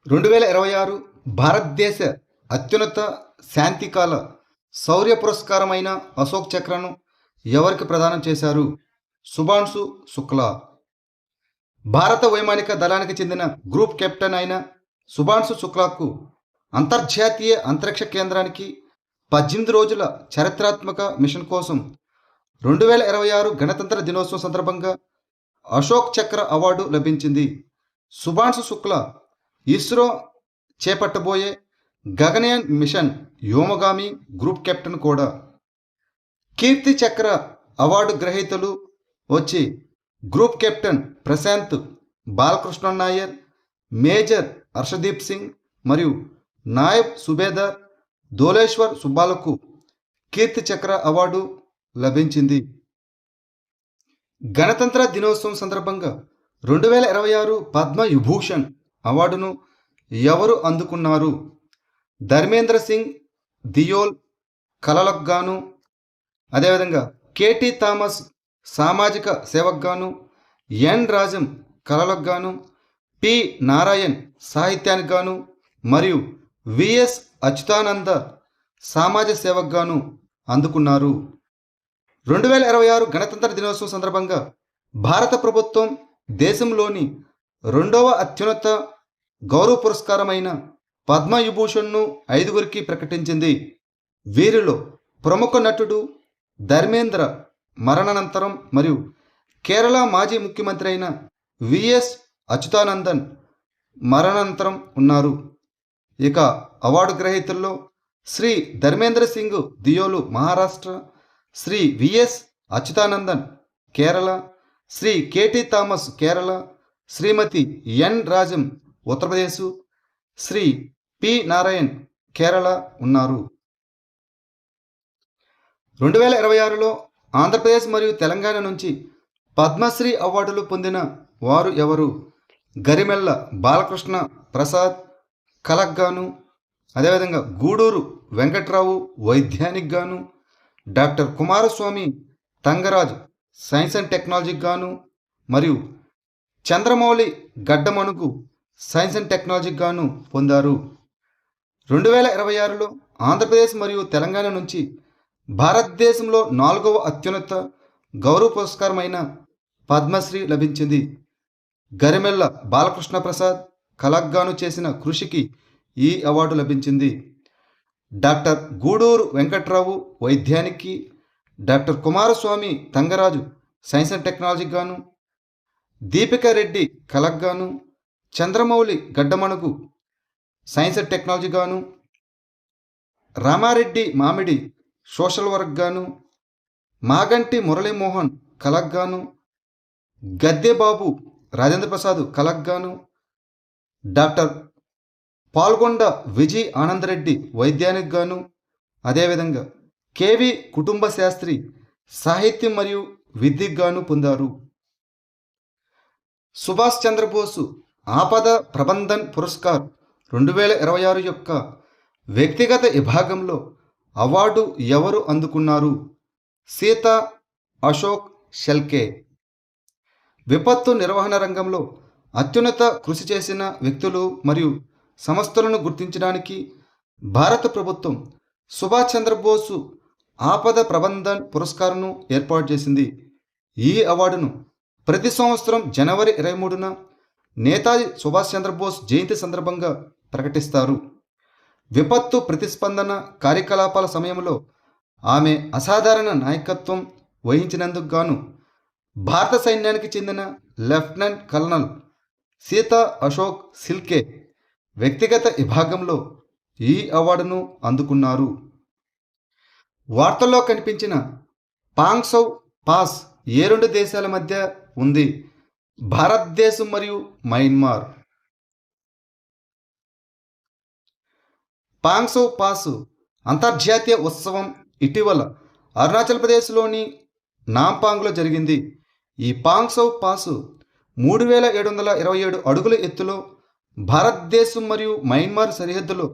2026 భారతదేశ అత్యున్నత శాంతికాల శౌర్య పురస్కారమైన అశోక్ చక్రను ఎవరికి ప్రదానం చేశారు? శుభాంశు శుక్లా. భారత వైమానిక దళానికి చెందిన గ్రూప్ కెప్టెన్ అయిన శుభాంశు శుక్లాకు అంతర్జాతీయ అంతరిక్ష కేంద్రానికి 18 రోజుల చారిత్రాత్మక మిషన్ కోసం 2026 గణతంత్ర దినోత్సవం సందర్భంగా అశోక్ చక్ర అవార్డు లభించింది. శుభాంశు శుక్లా ఇస్రో చేపట్టబోయే గగనయాన్ మిషన్ వ్యోమగామి గ్రూప్ కెప్టెన్ కూడా. కీర్తి చక్ర అవార్డు గ్రహీతలు వచ్చి group captain Prashanth Balakrishna Nair, major Harshdeep Singh మరియు నాయబ్ సుబేదార్ దోలేశ్వర్ సుబ్బాలకు కీర్తి చక్ర అవార్డు లభించింది. గణతంత్ర దినోత్సవం సందర్భంగా 2026 పద్మ విభూషణ్ అవార్డును ఎవరు అందుకున్నారు? ధర్మేంద్ర సింగ్ దియోల్ కళలకు గాను, అదేవిధంగా కేటీ థామస్ సామాజిక సేవకు గాను, ఎన్ రాజం కళలకు గాను, పి నారాయణ్ సాహిత్యానికి గాను మరియు విఎస్ అచ్యుతానంద సమాజ సేవకు గాను అందుకున్నారు. 2026 గణతంత్ర దినోత్సవం సందర్భంగా భారత ప్రభుత్వం దేశంలోని 2వ అత్యున్నత గౌరవ పురస్కారమైన పద్మవిభూషణ్ను 5గురికి ప్రకటించింది. వీరిలో ప్రముఖ నటుడు ధర్మేంద్ర మరణానంతరం మరియు కేరళ మాజీ ముఖ్యమంత్రి అయిన విఎస్ అచ్యుతానందన్ మరణానంతరం ఉన్నారు. ఇక అవార్డు గ్రహీతల్లో Shri Dharmendra Singh Deol Maharashtra, Shri VS Achuthanandan Kerala, Shri KT Thomas Kerala, Shrimati N Rajam Uttar Pradesh, Shri P Narayan Kerala ఉన్నారు. 2026లో ఆంధ్రప్రదేశ్ మరియు తెలంగాణ నుంచి పద్మశ్రీ అవార్డులు పొందిన వారు ఎవరు? గరిమెళ్ళ బాలకృష్ణ ప్రసాద్ కళకు గాను, అదేవిధంగా గూడూరు వెంకట్రావు వైద్యానికి గాను, doctor Kumaraswamy Thangaraj science and టెక్నాలజీకి గాను మరియు చంద్రమౌళి గడ్డమణుగు సైన్స్ అండ్ టెక్నాలజీకి గాను పొందారు. 2026లో ఆంధ్రప్రదేశ్ మరియు తెలంగాణ నుంచి భారతదేశంలో 4వ అత్యున్నత గౌరవ పురస్కారమైన పద్మశ్రీ లభించింది. గరిమెళ్ళ బాలకృష్ణ ప్రసాద్ కళకు గాను చేసిన కృషికి ఈ అవార్డు లభించింది. డాక్టర్ గూడూరు వెంకట్రావు వైద్యానికి, doctor Kumaraswamy Thangaraju science and టెక్నాలజీకి గాను, దీపికా రెడ్డి కళకు గాను, Chandramouli Gaddamanugu science and technology గాను, రామారెడ్డి మామిడి సోషల్ వర్క్ గాను, మాగంటి మురళీమోహన్ కళకు గాను, గద్దెబాబు రాజేంద్ర ప్రసాద్ కళకు గాను, డాక్టర్ పాల్గొండ విజయ్ ఆనందరెడ్డి వైద్యానికి గాను, అదేవిధంగా కేవి కుటుంబ శాస్త్రి సాహిత్యం మరియు విద్యకు గాను పొందారు. సుభాష్ చంద్రబోసు ఆపద ప్రబంధన్ పురస్కార్ 2026 యొక్క వ్యక్తిగత విభాగంలో అవార్డు ఎవరు అందుకున్నారు? సీతా అశోక్ షెల్కే. విపత్తు నిర్వహణ రంగంలో అత్యున్నత కృషి చేసిన వ్యక్తులు మరియు సంస్థలను గుర్తించడానికి భారత ప్రభుత్వం సుభాష్ చంద్రబోసు ఆపద ప్రబంధన్ పురస్కార్ను ఏర్పాటు చేసింది. ఈ అవార్డును ప్రతి సంవత్సరం జనవరి 23న నేతాజీ సుభాష్ చంద్రబోస్ జయంతి సందర్భంగా ప్రకటిస్తారు. విపత్తు ప్రతిస్పందన కార్యకలాపాల సమయంలో ఆమె అసాధారణ నాయకత్వం వహించినందుకు గాను భారత సైన్యానికి చెందిన లెఫ్టినెంట్ కల్నల్ సీతా అశోక్ షెల్కే వ్యక్తిగత విభాగంలో ఈ అవార్డును అందుకున్నారు. వార్తల్లో కనిపించిన పాంగ్సౌ పాస్ ఏ 2 దేశాల మధ్య ఉంది? భారతదేశం మరియు మయన్మార్. పాంగ్సౌ పాస్ అంతర్జాతీయ ఉత్సవం ఇటీవల అరుణాచల్ ప్రదేశ్లోని నాంపాంగ్లో జరిగింది. ఈ పాంగ్సౌ పాస్ 3727 అడుగుల ఎత్తులో భారతదేశం మరియు మయన్మార్ సరిహద్దులో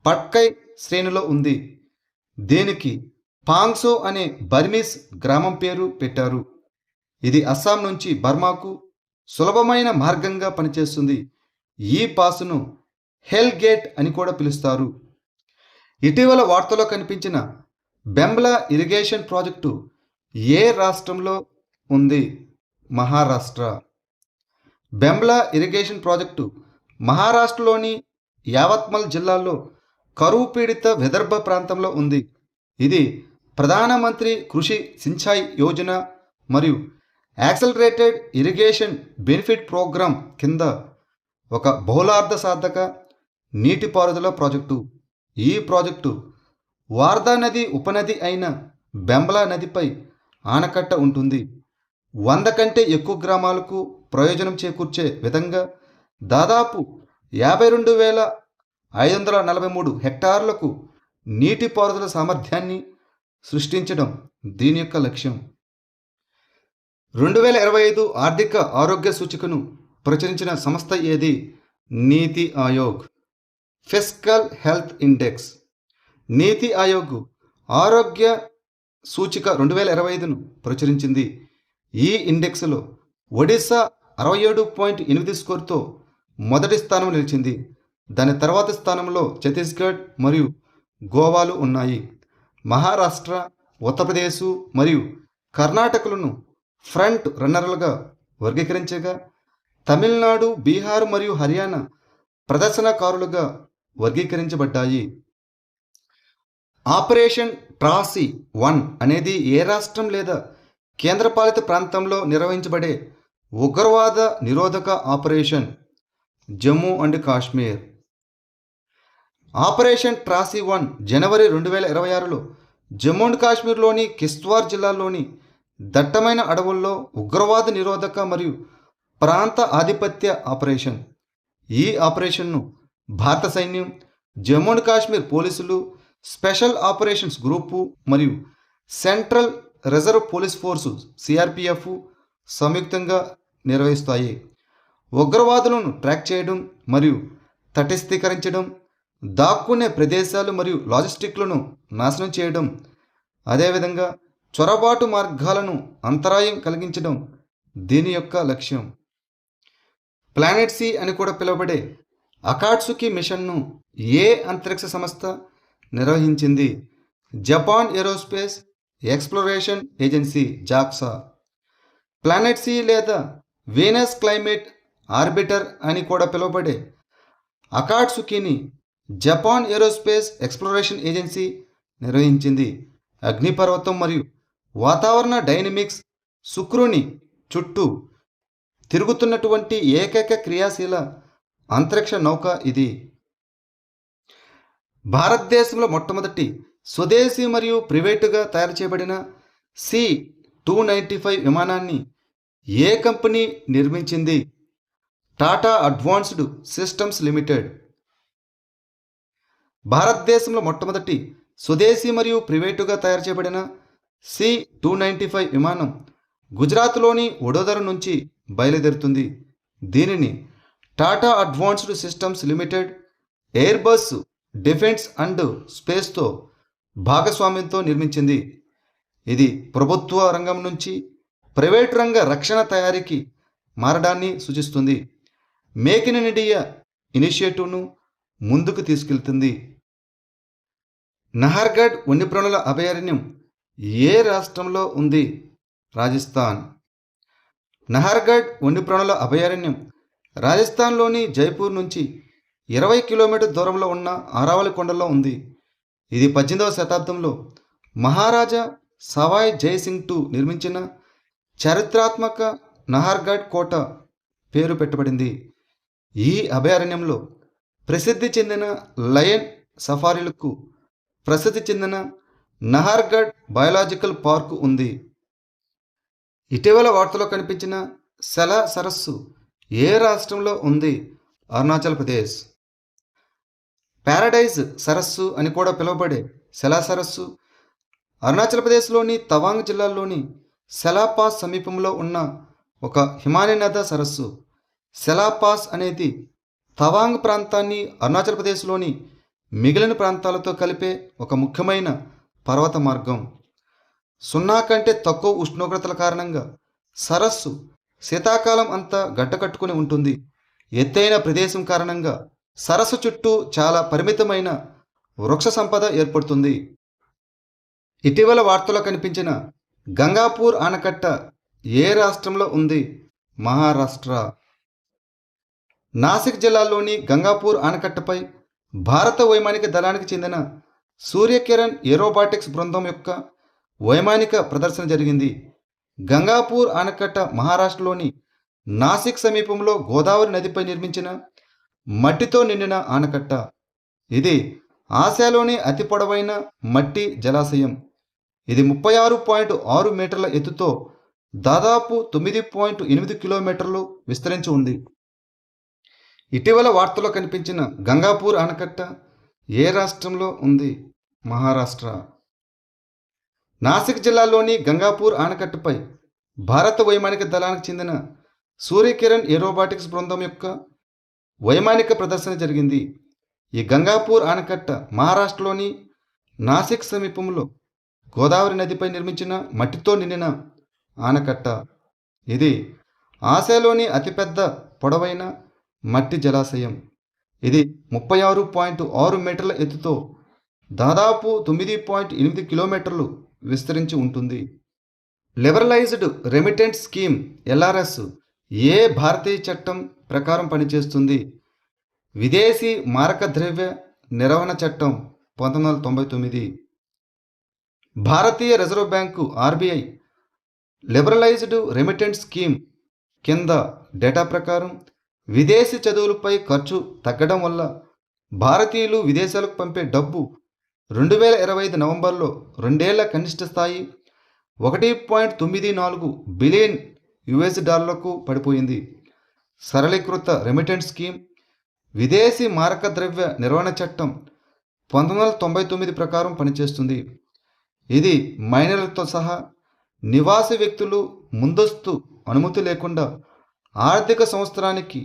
పట్కై శ్రేణిలో ఉంది. దీనికి పాంగ్సో అనే బర్మీస్ గ్రామం పేరు పెట్టారు. ఇది అస్సాం నుంచి బర్మాకు సులభమైన మార్గంగా పనిచేస్తుంది. ఈ పాసును హెల్ గేట్ అని కూడా పిలుస్తారు. ఇటీవల వార్తలో కనిపించిన బెంబ్లా ఇరిగేషన్ ప్రాజెక్టు ఏ రాష్ట్రంలో ఉంది? మహారాష్ట్ర. బెంబ్లా ఇరిగేషన్ ప్రాజెక్టు మహారాష్ట్రలోని యావత్మల్ జిల్లాలో కరువు పీడిత విదర్భ ప్రాంతంలో ఉంది. ఇది ప్రధానమంత్రి కృషి సించాయ్ యోజన మరియు యాక్సలరేటెడ్ ఇరిగేషన్ బెనిఫిట్ ప్రోగ్రాం కింద ఒక బహుళార్థ సాధక నీటిపారుదల ప్రాజెక్టు. ఈ ప్రాజెక్టు వార్దా నది ఉపనది అయిన బెంబ్లా నదిపై ఆనకట్ట ఉంటుంది. 100 కంటే ఎక్కువ గ్రామాలకు ప్రయోజనం చేకూర్చే విధంగా దాదాపు 52,543 హెక్టార్లకు నీటిపారుదల సామర్థ్యాన్ని సృష్టించడం దీని యొక్క లక్ష్యం. 2025 ఆర్థిక ఆరోగ్య సూచికను ప్రచురించిన సంస్థ ఏది? నీతి ఆయోగ్. Fiscal health index. నీతి ఆయోగ్ ఆరోగ్య సూచిక 2025ను ప్రచురించింది. ఈ ఇండెక్స్లో ఒడిశా 67.8 స్కోర్తో మొదటి స్థానం నిలిచింది. దాని తర్వాతి స్థానంలో ఛత్తీస్గఢ్ మరియు గోవాలు ఉన్నాయి. మహారాష్ట్ర, ఉత్తరప్రదేశ్ మరియు కర్ణాటకలను ఫ్రంట్ రన్నర్లుగా వర్గీకరించగా తమిళనాడు, బీహార్ మరియు హర్యానా ప్రదర్శనకారులుగా వర్గీకరించబడ్డాయి. ఆపరేషన్ ట్రాసీ 1 అనేది ఏ రాష్ట్రం లేదా కేంద్రపాలిత ప్రాంతంలో నిర్వహించబడే ఉగ్రవాద నిరోధక operation? Jammu and Kashmir. Operation Trashi 1 జనవరి 2026లో జమ్మూ అండ్ కాశ్మీర్లోని కిష్త్వార్ జిల్లాలోని దట్టమైన అడవుల్లో ఉగ్రవాద నిరోధక మరియు ప్రాంత ఆధిపత్య ఆపరేషన్. ఈ ఆపరేషన్ను భారత సైన్యం, జమ్మూ అండ్ కాశ్మీర్ పోలీసులు, స్పెషల్ ఆపరేషన్స్ గ్రూపు మరియు central reserve police force CRPF సంయుక్తంగా నిర్వహిస్తాయి. ఉగ్రవాదులను ట్రాక్ చేయడం మరియు తటస్థీకరించడం, దాక్కునే ప్రదేశాలు మరియు లాజిస్టిక్లను నాశనం చేయడం, అదేవిధంగా చొరబాటు మార్గాలను అంతరాయం కలిగించడం దీని యొక్క లక్ష్యం. ప్లానెట్ సి అని కూడా పిలువబడే అకాట్సుకి మిషన్ను ఏ అంతరిక్ష సంస్థ నిర్వహించింది? Japan Aerospace Exploration Agency JAXA. Planet C లేదా వీనస్ క్లైమేట్ ఆర్బిటర్ అని కూడా పిలువబడే అకాట్సుకిని జపాన్ ఏరోస్పేస్ ఎక్స్ప్లోరేషన్ ఏజెన్సీ నిర్వహించింది. అగ్నిపర్వతం మరియు వాతావరణ డైనమిక్స్ శుక్రుని చుట్టూ తిరుగుతున్నటువంటి ఏకైక క్రియాశీల అంతరిక్ష నౌక ఇది. భారతదేశంలో మొట్టమొదటి స్వదేశీ మరియు ప్రైవేటుగా తయారు చేయబడిన C-295 విమానాన్ని ఏ కంపెనీ నిర్మించింది? Tata advanced systems limited. భారతదేశంలో మొట్టమొదటి స్వదేశీ మరియు ప్రైవేటుగా తయారు చేయబడిన C-295 విమానం గుజరాత్లోని వడోదర నుంచి బయలుదేరుతుంది. దీనిని Tata advanced systems limited Airbus defence and స్పేస్తో భాగస్వామ్యంతో నిర్మించింది. ఇది ప్రభుత్వ రంగం నుంచి ప్రైవేటు రంగ రక్షణ తయారీకి మారడాన్ని సూచిస్తుంది. మేక్ ఇన్ ఇండియా ఇనిషియేటివ్ను ముందుకు తీసుకెళ్తుంది. నహర్గఢ్ వన్యప్రాణుల అభయారణ్యం ఏ రాష్ట్రంలో ఉంది? రాజస్థాన్. నహర్గఢ్ వన్యప్రాణుల అభయారణ్యం రాజస్థాన్లోని జైపూర్ నుంచి 20 కిలోమీటర్ దూరంలో ఉన్న ఆరావళి కొండల్లో ఉంది. ఇది 18వ శతాబ్దంలో మహారాజా సవాయ్ జైసింగ్ II నిర్మించిన చారిత్రాత్మక నహర్గఢ్ కోట పేరు పెట్టబడింది. ఈ అభయారణ్యంలో ప్రసిద్ధి చెందిన లయన్ సఫారీలకు ప్రసిద్ధి చెందిన నహర్గఢ్ బయోలాజికల్ పార్కు ఉంది. ఇటీవల వార్తలో కనిపించిన సెలా సరస్సు ఏ రాష్ట్రంలో ఉంది? అరుణాచల్ ప్రదేశ్. ప్యారడైజ్ సరస్సు అని కూడా పిలువబడే సెలా సరస్సు అరుణాచల్ ప్రదేశ్లోని తవాంగ్ జిల్లాలోని సెలా పాస్ సమీపంలో ఉన్న ఒక హిమానీనద సరస్సు. సెలా పాస్ అనేది తవాంగ్ ప్రాంతాన్ని అరుణాచల్ ప్రదేశ్లోని మిగిలిన ప్రాంతాలతో కలిపే ఒక ముఖ్యమైన పర్వత మార్గం. 0 కంటే తక్కువ ఉష్ణోగ్రతల కారణంగా సరస్సు శీతాకాలం అంతా గడ్డకట్టుకుని ఉంటుంది. ఎత్తైన ప్రదేశం కారణంగా సరస్సు చుట్టూ చాలా పరిమితమైన వృక్ష సంపద ఏర్పడుతుంది. ఇటీవల వార్తల్లో కనిపించిన గంగాపూర్ ఆనకట్ట ఏ రాష్ట్రంలో ఉంది? మహారాష్ట్ర. నాసిక్ జిల్లాలోని గంగాపూర్ ఆనకట్టపై భారత వైమానిక దళానికి చెందిన సూర్యకిరణ్ ఏరోబాటిక్స్ బృందం యొక్క వైమానిక ప్రదర్శన జరిగింది. గంగాపూర్ ఆనకట్ట మహారాష్ట్రలోని నాసిక్ సమీపంలో గోదావరి నదిపై నిర్మించిన మట్టితో నిండిన ఆనకట్ట. ఇది ఆసియాలోని అతి పొడవైన మట్టి జలాశయం. ఇది 36.6 మీటర్ల ఎత్తుతో దాదాపు 9.8 కిలోమీటర్లు విస్తరించి ఉంది. ఇటీవల వార్తల్లో కనిపించిన గంగాపూర్ ఆనకట్ట ఏ రాష్ట్రంలో ఉంది? మహారాష్ట్ర. నాసిక్ జిల్లాలోని గంగాపూర్ ఆనకట్టపై భారత వైమానిక దళానికి చెందిన సూర్యకిరణ్ ఏరోబాటిక్స్ బృందం యొక్క వైమానిక ప్రదర్శన జరిగింది. ఈ గంగాపూర్ ఆనకట్ట మహారాష్ట్రలోని నాసిక్ సమీపంలో గోదావరి నదిపై నిర్మించిన మట్టితో నిండిన ఆనకట్ట. ఇది ఆసియాలోని అతిపెద్ద పొడవైన మట్టి జలాశయం. ఇది 36.6 మీటర్ల ఎత్తుతో దాదాపు 9.8 కిలోమీటర్లు విస్తరించి ఉంటుంది. లిబరలైజ్డ్ రెమిటెన్స్ స్కీమ్ LRS ఏ భారతీయ చట్టం ప్రకారం పనిచేస్తుంది? విదేశీ మారక ద్రవ్య నిర్వహణ చట్టం 1999. భారతీయ reserve bank RBI liberalised remittance scheme కింద డేటా ప్రకారం విదేశీ చదువులపై ఖర్చు తగ్గడం వల్ల భారతీయులు విదేశాలకు పంపే డబ్బు 2025 నవంబర్లో 2 ఏళ్ల కనిష్ట స్థాయి $1.94 బిలియన్ పడిపోయింది. సరళీకృత రెమిటెన్స్ స్కీమ్ విదేశీ మారక ద్రవ్య నిర్వహణ చట్టం 1999 ప్రకారం పనిచేస్తుంది. ఇది మైనర్లతో సహా నివాస వ్యక్తులు ముందస్తు అనుమతి లేకుండా ఆర్థిక సంవత్సరానికి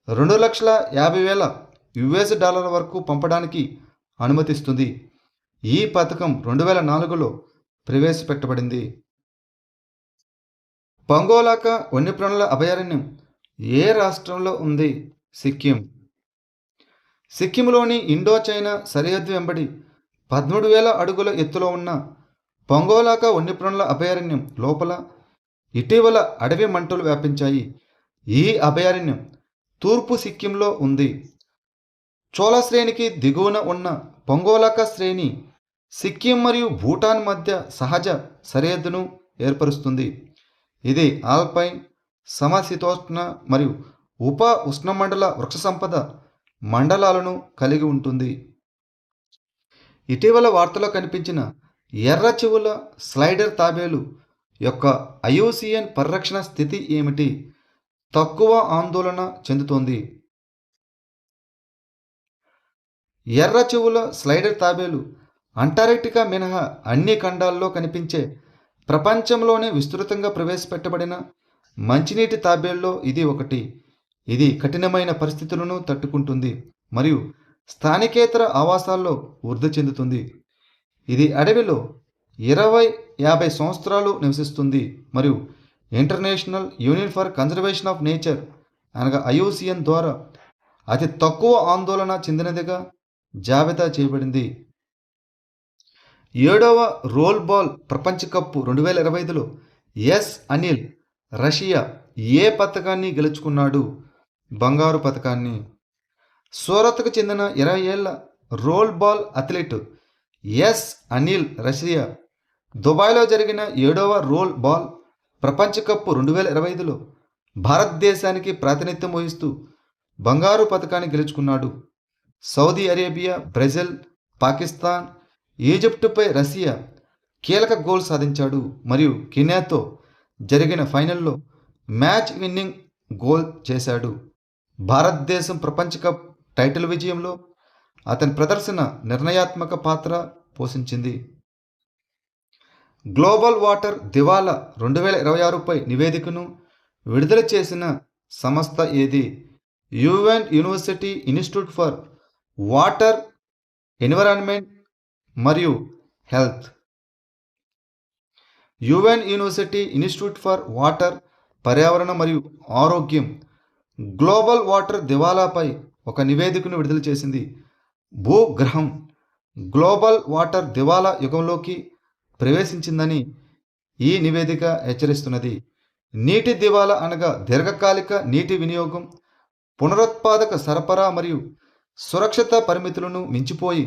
$2,50,000 వరకు పంపడానికి అనుమతిస్తుంది. ఈ పథకం 2004లో ప్రవేశపెట్టబడింది. పంగోలాక వన్యప్రాణుల అభయారణ్యం ఏ రాష్ట్రంలో ఉంది? సిక్కిం. సిక్కింలోని ఇండో చైనా సరిహద్దు వెంబడి 13,000 అడుగుల ఎత్తులో ఉన్న పంగోలాక వన్యప్రాణుల అభయారణ్యం లోపల ఇటీవల అడవి మంటలు వ్యాపించాయి. ఈ అభయారణ్యం తూర్పు సిక్కింలో ఉంది. చోళ శ్రేణికి దిగువన ఉన్న పంగోలాక శ్రేణి సిక్కిం మరియు భూటాన్ మధ్య సహజ సరిహద్దును ఏర్పరుస్తుంది. ఇది ఆల్పైన్, సమశీతోష్ణ మరియు ఉప ఉష్ణమండల వృక్ష సంపద మండలాలను కలిగి ఉంటుంది. ఇటీవల వార్తలో కనిపించిన ఎర్ర చెవుల స్లైడర్ తాబేలు యొక్క IUCN పరిరక్షణ స్థితి ఏమిటి? తక్కువ ఆందోళన చెందుతోంది. ఎర్ర చెవుల స్లైడర్ తాబేలు అంటార్కిటికా మినహా అన్ని ఖండాల్లో కనిపించే ప్రపంచంలోనే విస్తృతంగా ప్రవేశపెట్టబడిన మంచినీటి తాబేల్లో ఇది ఒకటి. ఇది కఠినమైన పరిస్థితులను తట్టుకుంటుంది మరియు స్థానికేతర ఆవాసాల్లో వృద్ధి చెందుతుంది. ఇది అడవిలో 20-50 సంవత్సరాలు నివసిస్తుంది మరియు international union for conservation of nature అనగా IUCN ద్వారా అతి తక్కువ ఆందోళన చెందినదిగా జాబితా చేయబడింది. 7వ రోల్ బాల్ ప్రపంచ కప్ 2025లో అనిల్ రష్యా ఏ పతకాన్ని గెలుచుకున్నాడు? బంగారు పతకాన్ని. సూరత్కు చెందిన 20 ఏళ్ల roll ball athlete Anil Rashya దుబాయ్లో జరిగిన 7వ రోల్ బాల్ ప్రపంచ కప్ 2025లో భారతదేశానికి ప్రాతినిధ్యం వహిస్తూ బంగారు పతకాన్ని గెలుచుకున్నాడు. సౌదీ అరేబియా, బ్రెజిల్, పాకిస్తాన్, ఈజిప్టుపై రష్యా కీలక గోల్ సాధించాడు మరియు కెన్యాతో జరిగిన ఫైనల్లో మ్యాచ్ విన్నింగ్ గోల్ చేశాడు. భారతదేశం ప్రపంచ కప్ టైటిల్ విజయంలో అతని ప్రదర్శన నిర్ణయాత్మక పాత్ర పోషించింది. గ్లోబల్ వాటర్ దివాలా 2026పై నివేదికను విడుదల చేసిన సంస్థ ఏది? UN university institute for water, environment మరియు హెల్త్. UN university institute for water, పర్యావరణ మరియు ఆరోగ్యం గ్లోబల్ వాటర్ దివాలాపై ఒక నివేదికను విడుదల చేసింది. భూగ్రహం గ్లోబల్ వాటర్ దివాలా యుగంలోకి ప్రవేశించిందని ఈ నివేదిక హెచ్చరిస్తున్నది. నీటి దివాలా అనగా దీర్ఘకాలిక నీటి వినియోగం పునరుత్పాదక సరఫరా మరియు సురక్షిత పరిమితులను మించిపోయి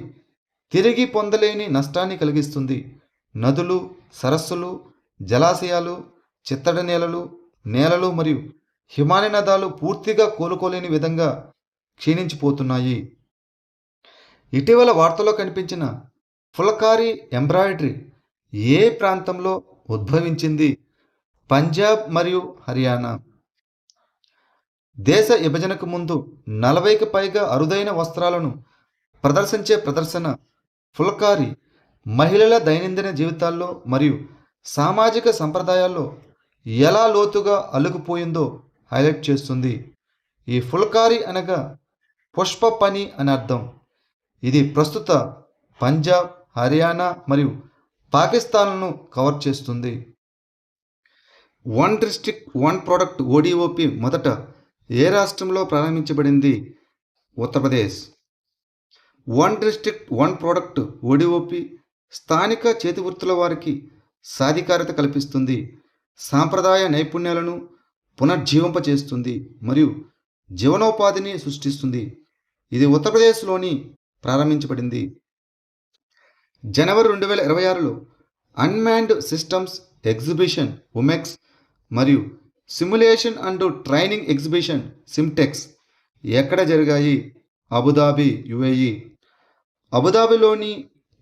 తిరిగి పొందలేని నష్టాన్ని కలిగిస్తుంది. నదులు, సరస్సులు, జలాశయాలు, చిత్తడి నేలలు మరియు హిమాలయ నదాలు పూర్తిగా కోలుకోలేని విధంగా క్షీణించిపోతున్నాయి. ఇటీవల వార్తల్లో కనిపించిన ఫుల్కారీ ఎంబ్రాయిడరీ ఏ ప్రాంతంలో ఉద్భవించింది? పంజాబ్ మరియు హర్యానా. దేశ విభజనకు ముందు 40కి పైగా అరుదైన వస్త్రాలను ప్రదర్శించే ప్రదర్శన ఫుల్కారీ మహిళల దైనందిన జీవితాల్లో మరియు సామాజిక సంప్రదాయాల్లో ఎలా లోతుగా అల్లుకుపోయిందో హైలైట్ చేస్తుంది. ఈ ఫుల్కారీ అనగా పుష్ప పని అని అర్థం. ఇది ప్రస్తుత పంజాబ్, హర్యానా మరియు పాకిస్తాన్లను కవర్ చేస్తుంది. One district one product ODOP మొదట ఏ రాష్ట్రంలో ప్రారంభించబడింది? Uttar Pradesh. One district one product ODOP స్థానిక చేతివృత్తుల వారికి సాధికారత కల్పిస్తుంది, సాంప్రదాయ నైపుణ్యాలను పునర్జీవింపచేస్తుంది మరియు జీవనోపాధిని సృష్టిస్తుంది. ఇది ఉత్తరప్రదేశ్లోని ప్రారంభించబడింది. జనవరి 2026లో అన్మాన్డ్ సిస్టమ్స్ ఎగ్జిబిషన్ ఉమెక్స్ మరియు simulation and training exhibition SIMTEX ఎక్కడ జరిగాయి? Abu Dhabi, UAE. అబుదాబిలోని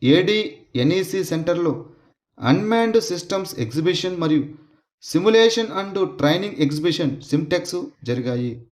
ADNEC సెంటర్లో అన్మాన్డ్ సిస్టమ్స్ ఎగ్జిబిషన్ మరియు simulation and training exhibition SIMTEX జరిగాయి.